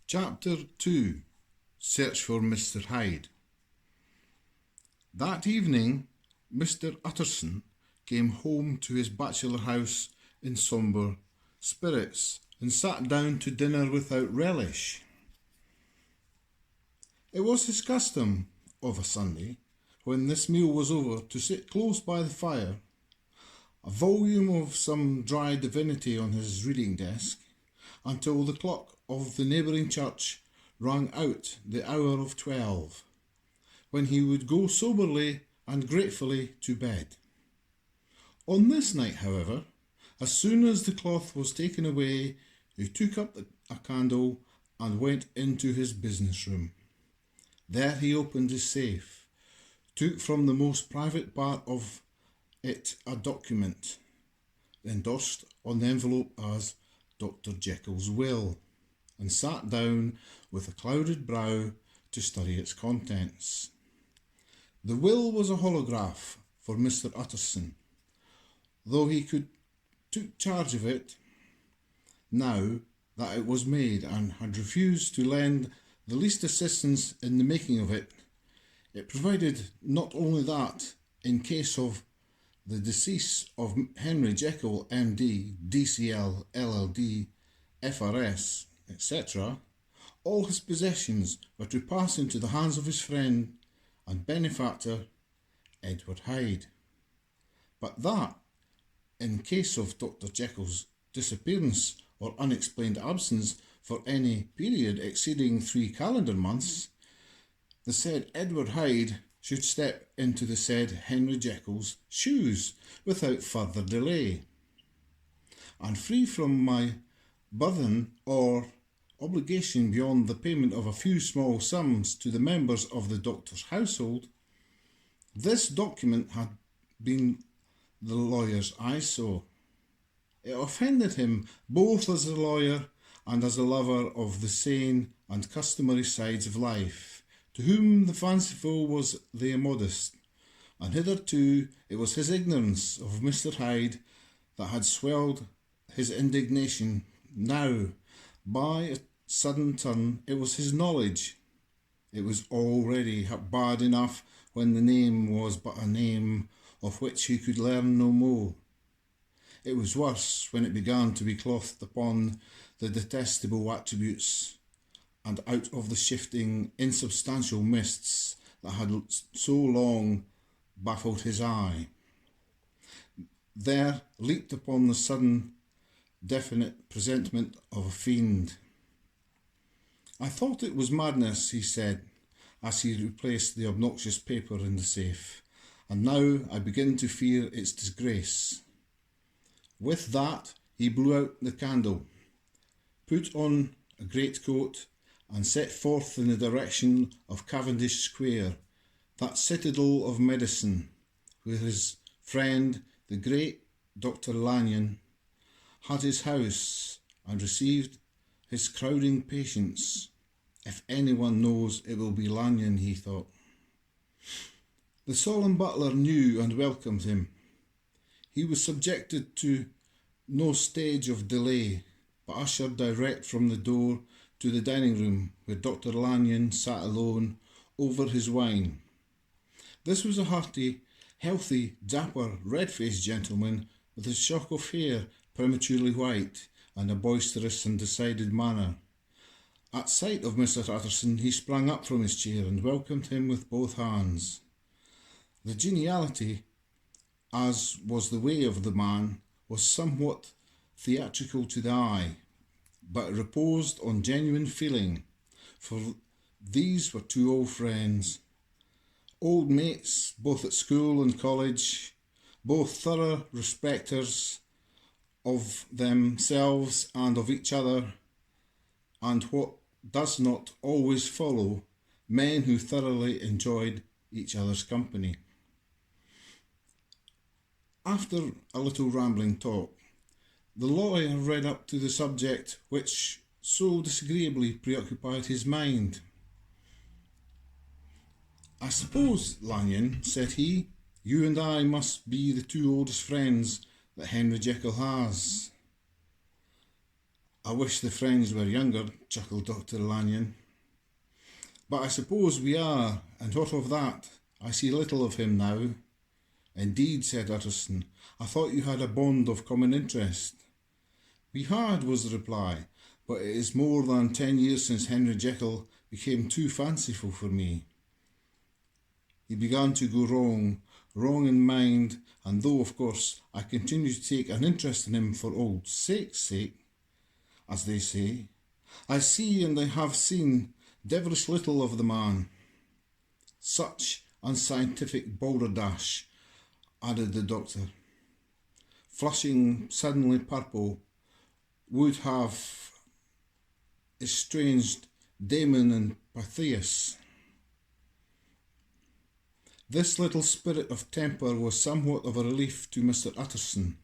Chapter 2. Search for Mr. Hyde. That evening, Mr. Utterson came home to his bachelor house in sombre spirits and sat down to dinner without relish. It was his custom of a Sunday, when this meal was over, to sit close by the fire, a volume of some dry divinity on his reading desk, until the clock of the neighbouring church rang out the hour of 12, when he would go soberly and gratefully to bed. On this night, however, as soon as the cloth was taken away, he took up a candle and went into his business room. There he opened his safe, took from the most private part of it a document, endorsed on the envelope as Dr. Jekyll's will, and sat down with a clouded brow to study its contents. The will was a holograph for Mr. Utterson, though he took charge of it now that it was made, and had refused to lend the least assistance in the making of it. It provided not only that, in case of the decease of Henry Jekyll, M.D., D.C.L., LL.D., F.R.S., etc., all his possessions were to pass into the hands of his friend and benefactor, Edward Hyde. But that, in case of Dr. Jekyll's disappearance or unexplained absence for any period exceeding 3 calendar months, the said Edward Hyde should step into the said Henry Jekyll's shoes without further delay, and free from my burthen or obligation beyond the payment of a few small sums to the members of the doctor's household. This document had been the lawyer's eyesore. It offended him both as a lawyer and as a lover of the sane and customary sides of life, to whom the fanciful was the immodest, and hitherto it was his ignorance of Mr. Hyde that had swelled his indignation. Now, by a sudden turn, it was his knowledge. It was already bad enough when the name was but a name of which he could learn no more. It was worse when it began to be clothed upon the detestable attributes, and out of the shifting, insubstantial mists that had so long baffled his eye, there leaped upon the sudden, definite presentment of a fiend. I thought it was madness, he said, as he replaced the obnoxious paper in the safe, and now I begin to fear its disgrace. With that, he blew out the candle, put on a greatcoat, and set forth in the direction of Cavendish Square, that citadel of medicine, where his friend, the great Dr. Lanyon, had his house and received his crowding patients. If anyone knows, it will be Lanyon, he thought. The solemn butler knew and welcomed him. He was subjected to no stage of delay, but ushered direct from the door to the dining room, where Dr. Lanyon sat alone over his wine. This was a hearty, healthy, dapper, red-faced gentleman with a shock of hair prematurely white and a boisterous and decided manner. At sight of Mr. Utterson, he sprang up from his chair and welcomed him with both hands. The geniality, as was the way of the man, was somewhat theatrical to the eye, but it reposed on genuine feeling, for these were two old friends, old mates both at school and college, both thorough respecters of themselves and of each other, and what does not always follow, men who thoroughly enjoyed each other's company. After a little rambling talk, the lawyer read up to the subject which so disagreeably preoccupied his mind. I suppose, Lanyon, said he, you and I must be the two oldest friends that Henry Jekyll has. I wish the friends were younger, chuckled Dr. Lanyon. But I suppose we are, and what of that? I see little of him now. Indeed, said Utterson, I thought you had a bond of common interest. We had, was the reply, but it is more than 10 years since Henry Jekyll became too fanciful for me. He began to go wrong in mind, and though, of course, I continue to take an interest in him for old sake's sake, as they say, I see and I have seen devilish little of the man. Such unscientific balderdash, added the doctor, flushing suddenly purple, would have estranged Damon and Pythias. This little spirit of temper was somewhat of a relief to Mr. Utterson.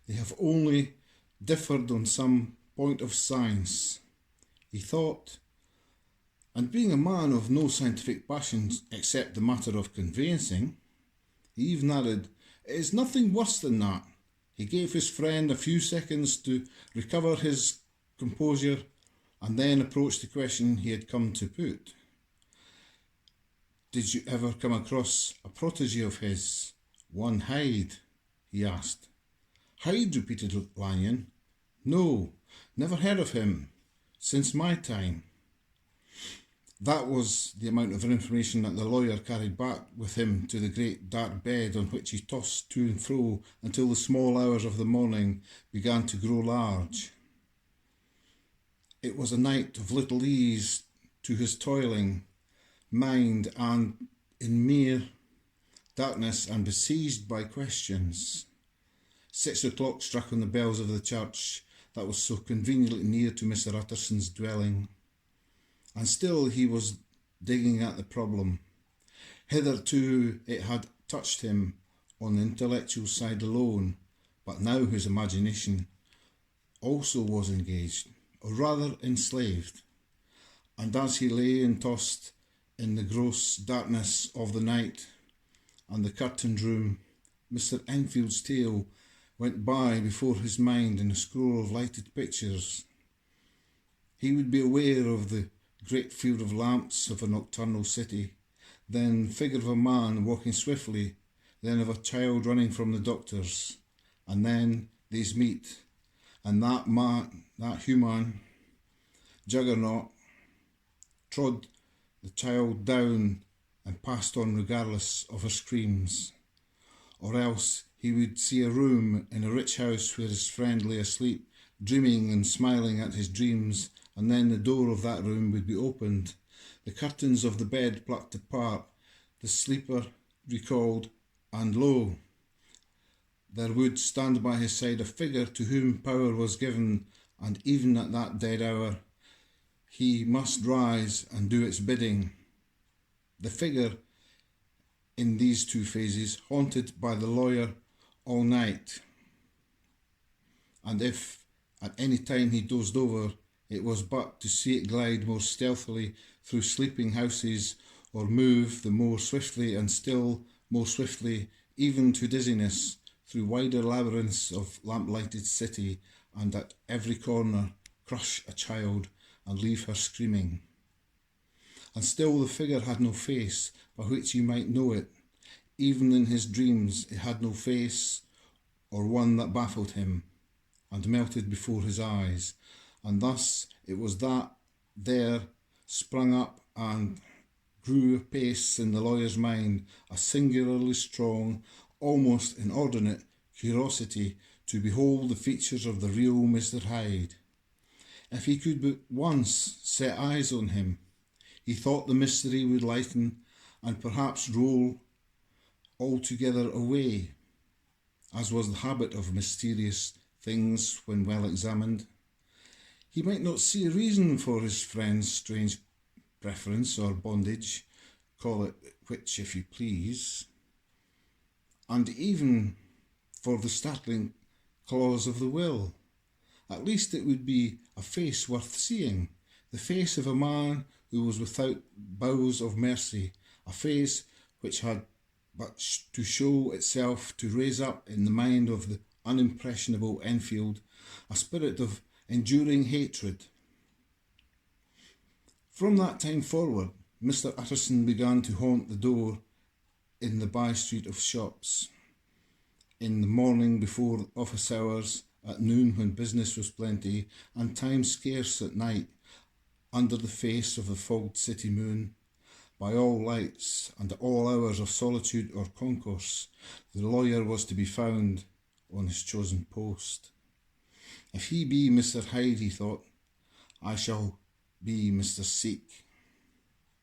They have only differed on some point of science, he thought, and being a man of no scientific passions except the matter of conveyancing, he even added, it is nothing worse than that. He gave his friend a few seconds to recover his composure and then approached the question he had come to put. Did you ever come across a protégé of his, one Hyde? He asked. Hyde, repeated Lanyon. No, never heard of him, since my time. That was the amount of information that the lawyer carried back with him to the great dark bed on which he tossed to and fro until the small hours of the morning began to grow large. It was a night of little ease to his toiling mind, and in mere darkness and besieged by questions. 6 o'clock struck on the bells of the church that was so conveniently near to Mr. Utterson's dwelling, and still he was digging at the problem. Hitherto it had touched him on the intellectual side alone, but now his imagination also was engaged, or rather enslaved, and as he lay and tossed in the gross darkness of the night and the curtained room, Mr. Enfield's tale went by before his mind in a scroll of lighted pictures. He would be aware of the great field of lamps of a nocturnal city, then the figure of a man walking swiftly, then of a child running from the doctor's, and then these meet, and that human juggernaut trod the child down and passed on regardless of her screams. Or else he would see a room in a rich house where his friend lay asleep, dreaming and smiling at his dreams, and then the door of that room would be opened, the curtains of the bed plucked apart, the sleeper recalled, and lo, there would stand by his side a figure to whom power was given, and even at that dead hour he must rise and do its bidding. The figure in these two phases, haunted by the lawyer all night, and if at any time he dozed over, it was but to see it glide more stealthily through sleeping houses, or move the more swiftly and still more swiftly, even to dizziness, through wider labyrinths of lamp-lighted city, and at every corner crush a child and leave her screaming. And still the figure had no face by which you might know it. Even in his dreams it had no face, or one that baffled him and melted before his eyes. And thus it was that there sprung up and grew apace in the lawyer's mind a singularly strong, almost inordinate curiosity to behold the features of the real Mr. Hyde. If he could but once set eyes on him, he thought the mystery would lighten and perhaps roll altogether away, as was the habit of mysterious things when well examined. He might not see a reason for his friend's strange preference or bondage, call it which if you please, and even for the startling clause of the will. At least it would be a face worth seeing, the face of a man who was without bowels of mercy, a face which had but to show itself to raise up in the mind of the unimpressionable Enfield a spirit of enduring hatred. From that time forward, Mr. Utterson began to haunt the door in the by-street of shops. In the morning before office hours, at noon when business was plenty, and time scarce at night, under the face of the fogged city moon, by all lights and at all hours of solitude or concourse, the lawyer was to be found on his chosen post. If he be Mr. Hyde, he thought, I shall be Mr. Seek.